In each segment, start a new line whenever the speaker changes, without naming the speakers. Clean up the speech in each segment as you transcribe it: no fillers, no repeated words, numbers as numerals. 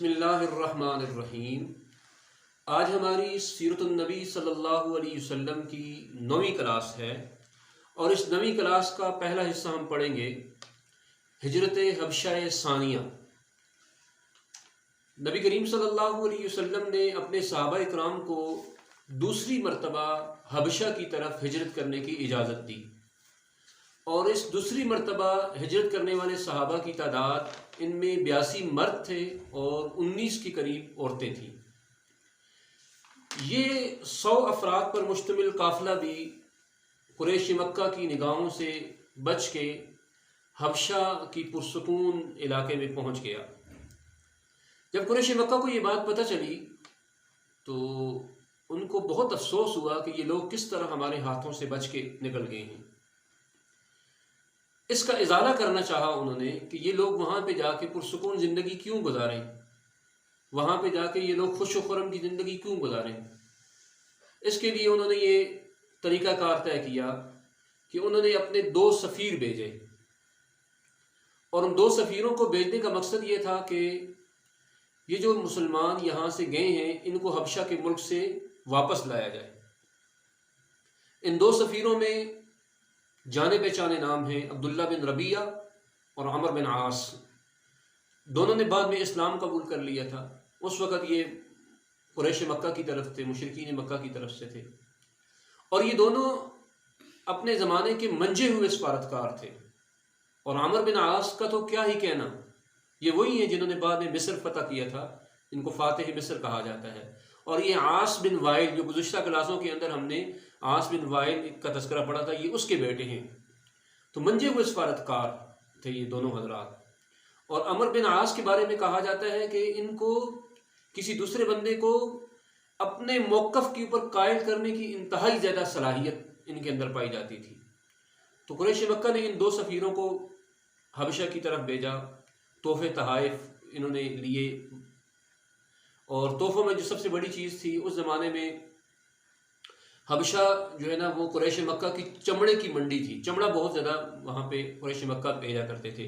بسم اللہ الرحمن الرحیم۔ آج ہماری سیرت النبی صلی اللہ علیہ وسلم کی 9ویں کلاس ہے اور اس 9ویں کلاس کا پہلا حصہ ہم پڑھیں گے ہجرت حبشہ ثانیہ۔ نبی کریم صلی اللہ علیہ وسلم نے اپنے صحابہ اکرام کو دوسری مرتبہ حبشہ کی طرف ہجرت کرنے کی اجازت دی، اور اس دوسری مرتبہ ہجرت کرنے والے صحابہ کی تعداد ان میں 82 مرد تھے اور 19 کے قریب عورتیں تھیں۔ یہ 100 افراد پر مشتمل قافلہ بھی قریش مکہ کی نگاہوں سے بچ کے حبشہ کی پرسکون علاقے میں پہنچ گیا۔ جب قریش مکہ کو یہ بات پتہ چلی تو ان کو بہت افسوس ہوا کہ یہ لوگ کس طرح ہمارے ہاتھوں سے بچ کے نکل گئے ہیں۔ اس کا ازالہ کرنا چاہا انہوں نے کہ یہ لوگ وہاں پہ جا کے پرسکون زندگی کیوں گزاریں، وہاں پہ جا کے یہ لوگ خوش و خرم کی زندگی کیوں گزاریں۔ اس کے لیے انہوں نے یہ طریقہ کار طے کیا کہ انہوں نے اپنے 2 سفیر بھیجے، اور ان 2 سفیروں کو بھیجنے کا مقصد یہ تھا کہ یہ جو مسلمان یہاں سے گئے ہیں ان کو حبشہ کے ملک سے واپس لایا جائے۔ ان 2 سفیروں میں جانے پہچانے نام ہیں عبداللہ بن ربیعہ اور عمر بن عاص۔ دونوں نے بعد میں اسلام قبول کر لیا تھا۔ اس وقت یہ قریش مکہ کی طرف تھے، مشرکین مکہ کی طرف سے تھے، اور یہ دونوں اپنے زمانے کے منجے ہوئے سفارتکار تھے۔ اور عمر بن عاص کا تو کیا ہی کہنا، یہ وہی ہیں جنہوں نے بعد میں مصر فتح کیا تھا، ان کو فاتح مصر کہا جاتا ہے۔ اور یہ عاص بن وائل، جو گزشتہ کلاسوں کے اندر ہم نے عاص بن وائل کا تذکرہ پڑھا تھا، یہ اس کے بیٹے ہیں۔ تو منجے ہوئے سفارتکار تھے یہ دونوں حضرات۔ اور عمر بن عاص کے بارے میں کہا جاتا ہے کہ ان کو کسی دوسرے بندے کو اپنے موقف کے اوپر قائل کرنے کی انتہائی زیادہ صلاحیت ان کے اندر پائی جاتی تھی۔ تو قریش مکہ نے ان 2 سفیروں کو حبشہ کی طرف بھیجا، تحفے تحائف انہوں نے لیے، اور تحفوں میں جو سب سے بڑی چیز تھی اس زمانے میں، حبشہ جو ہے نا وہ قریش مکہ کی چمڑے کی منڈی تھی۔ چمڑا بہت زیادہ وہاں پہ قریش مکہ بھیجا کرتے تھے۔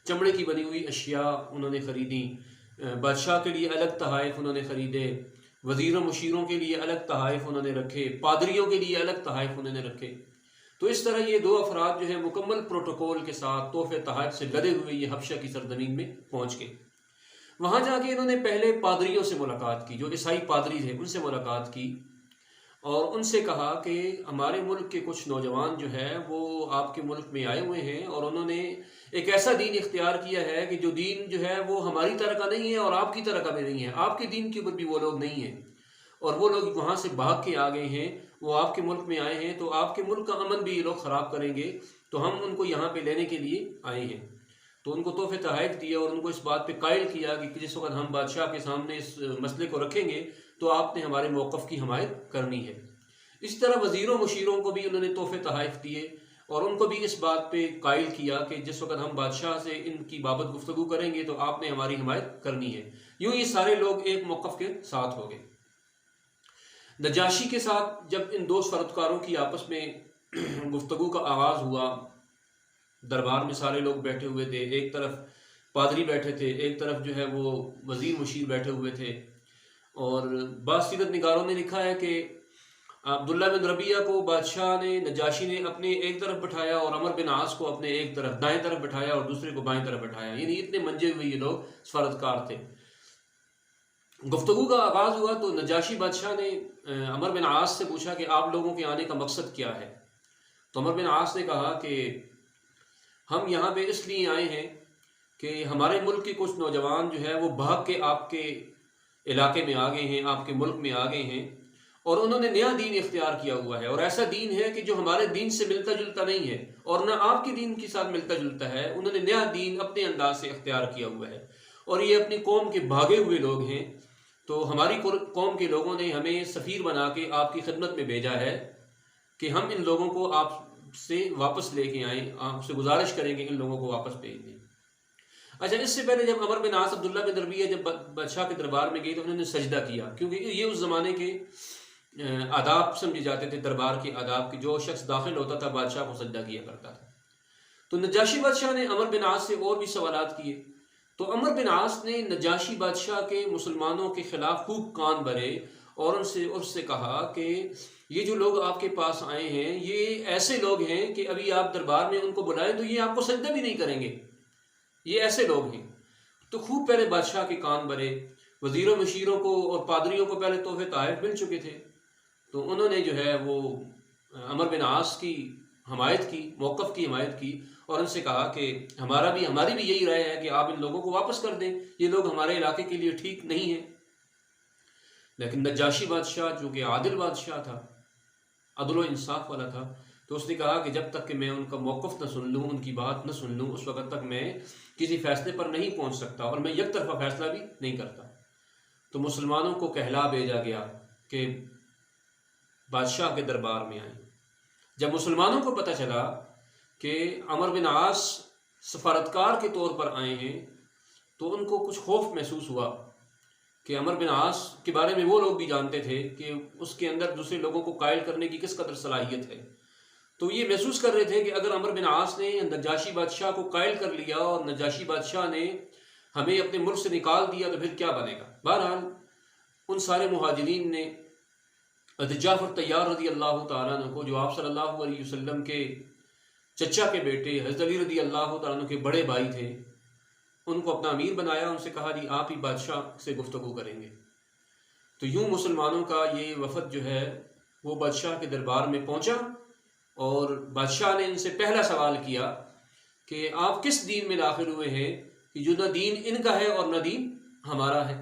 چمڑے کی بنی ہوئی اشیاء انہوں نے خریدیں، بادشاہ کے لیے الگ تحائف انہوں نے خریدے، وزیروں مشیروں کے لیے الگ تحائف انہوں نے رکھے، پادریوں کے لیے الگ تحائف انہوں نے رکھے۔ تو اس طرح یہ 2 افراد جو ہے مکمل پروٹوکول کے ساتھ تحفے تحائف سے لدے ہوئے یہ حبشہ کی سرزمین میں پہنچ گئے۔ وہاں جا کے انہوں نے پہلے پادریوں سے ملاقات کی، جو عیسائی پادری تھے ان سے ملاقات کی، اور ان سے کہا کہ ہمارے ملک کے کچھ نوجوان جو ہے وہ آپ کے ملک میں آئے ہوئے ہیں، اور انہوں نے ایک ایسا دین اختیار کیا ہے کہ جو دین جو ہے وہ ہماری طرح کا نہیں ہے اور آپ کی طرح کا بھی نہیں ہے، آپ کے دین کے اوپر بھی وہ لوگ نہیں ہیں، اور وہ لوگ وہاں سے بھاگ کے آ گئے ہیں، وہ آپ کے ملک میں آئے ہیں، تو آپ کے ملک کا امن بھی یہ لوگ خراب کریں گے، تو ہم ان کو یہاں پہ لینے کے لیے آئے ہیں۔ تو ان کو تحفے تحائف دیے اور ان کو اس بات پہ قائل کیا کہ جس وقت ہم بادشاہ کے سامنے اس مسئلے کو رکھیں گے تو آپ نے ہمارے موقف کی حمایت کرنی ہے۔ اس طرح وزیروں مشیروں کو بھی انہوں نے تحفے تحائف دیے اور ان کو بھی اس بات پہ قائل کیا کہ جس وقت ہم بادشاہ سے ان کی بابت گفتگو کریں گے تو آپ نے ہماری حمایت کرنی ہے۔ یوں یہ سارے لوگ ایک موقف کے ساتھ ہو گئے۔ نجاشی کے ساتھ جب ان 2 سفارتکاروں کی آپس میں گفتگو کا آغاز ہوا، دربار میں سارے لوگ بیٹھے ہوئے تھے، ایک طرف پادری بیٹھے تھے، ایک طرف جو ہے وہ وزیر مشیر بیٹھے ہوئے تھے، اور بعض سیرت نگاروں نے لکھا ہے کہ عبداللہ بن ربیعہ کو بادشاہ نے، نجاشی نے اپنے ایک طرف بٹھایا اور عمر بن عاص کو اپنے ایک طرف دائیں طرف بٹھایا اور دوسرے کو بائیں طرف بٹھایا، یعنی اتنے منجے ہوئے یہ لوگ سفارتکار تھے۔ گفتگو کا آغاز ہوا تو نجاشی بادشاہ نے عمر بن عاص سے پوچھا کہ آپ لوگوں کے آنے کا مقصد کیا ہے؟ تو عمر بن عاص نے کہا کہ ہم یہاں پہ اس لیے آئے ہیں کہ ہمارے ملک کے کچھ نوجوان جو ہے وہ بھاگ کے آپ کے علاقے میں آ گئے ہیں، آپ کے ملک میں آ گئے ہیں، اور انہوں نے نیا دین اختیار کیا ہوا ہے، اور ایسا دین ہے کہ جو ہمارے دین سے ملتا جلتا نہیں ہے اور نہ آپ کے دین کے ساتھ ملتا جلتا ہے۔ انہوں نے نیا دین اپنے انداز سے اختیار کیا ہوا ہے، اور یہ اپنی قوم کے بھاگے ہوئے لوگ ہیں۔ تو ہماری قوم کے لوگوں نے ہمیں سفیر بنا کے آپ کی خدمت میں بھیجا ہے کہ ہم ان لوگوں کو آپ سے واپس لے کے آئیں، آپ سے گزارش کریں کہ ان لوگوں کو واپس بھیج دیں۔ اچھا، اس سے پہلے جب عمر بن عاص عبداللہ بن ربیعہ جب بادشاہ کے دربار میں گئے تو انہوں نے سجدہ کیا، کیونکہ یہ اس زمانے کے آداب سمجھے جاتے تھے، دربار کے آداب کہ جو شخص داخل ہوتا تھا بادشاہ کو سجدہ کیا کرتا تھا۔ تو نجاشی بادشاہ نے عمر بن عاص سے اور بھی سوالات کیے، تو عمر بن عاص نے نجاشی بادشاہ کے مسلمانوں کے خلاف خوب کان بھرے اور ان سے کہا کہ یہ جو لوگ آپ کے پاس آئے ہیں یہ ایسے لوگ ہیں کہ ابھی آپ دربار میں ان کو بلائیں تو یہ آپ کو سجدہ بھی نہیں کریں گے، یہ ایسے لوگ ہیں۔ تو خوب پہلے بادشاہ کے کان بھرے، وزیروں مشیروں کو اور پادریوں کو پہلے تحفے تحائف مل چکے تھے، تو انہوں نے جو ہے وہ عمر بن عاص کی حمایت کی، موقف کی حمایت کی، اور ان سے کہا کہ ہماری بھی یہی رائے ہے کہ آپ ان لوگوں کو واپس کر دیں، یہ لوگ ہمارے علاقے کے لیے ٹھیک نہیں ہیں۔ لیکن نجاشی بادشاہ جو کہ عادل بادشاہ تھا، عدل و انصاف والا تھا، تو اس نے کہا کہ جب تک کہ میں ان کا موقف نہ سن لوں، ان کی بات نہ سن لوں، اس وقت تک میں کسی فیصلے پر نہیں پہنچ سکتا، اور میں یک طرفہ فیصلہ بھی نہیں کرتا۔ تو مسلمانوں کو کہلا بھیجا گیا کہ بادشاہ کے دربار میں آئیں۔ جب مسلمانوں کو پتہ چلا کہ عمر بن عاص سفارتکار کے طور پر آئے ہیں تو ان کو کچھ خوف محسوس ہوا کہ عمر بن عاص کے بارے میں وہ لوگ بھی جانتے تھے کہ اس کے اندر دوسرے لوگوں کو قائل کرنے کی کس قدر صلاحیت ہے، تو یہ محسوس کر رہے تھے کہ اگر عمر بن عاص نے نجاشی بادشاہ کو قائل کر لیا اور نجاشی بادشاہ نے ہمیں اپنے ملک سے نکال دیا تو پھر کیا بنے گا۔ بہرحال ان سارے مہاجرین نے حضرت جعفر طیار رضی اللہ تعالیٰ عنہ کو، جو آپ صلی اللہ علیہ وسلم کے چچا کے بیٹے حضرت علی رضی اللہ تعالیٰ عنہ کے بڑے بھائی تھے، ان کو اپنا امیر بنایا، ان سے کہا جی آپ ہی بادشاہ سے گفتگو کریں گے۔ تو یوں مسلمانوں کا یہ وفد جو ہے وہ بادشاہ کے دربار میں پہنچا، اور بادشاہ نے ان سے پہلا سوال کیا کہ آپ کس دین میں داخل ہوئے ہیں کہ جو نہ دین ان کا ہے اور نہ دین ہمارا ہے۔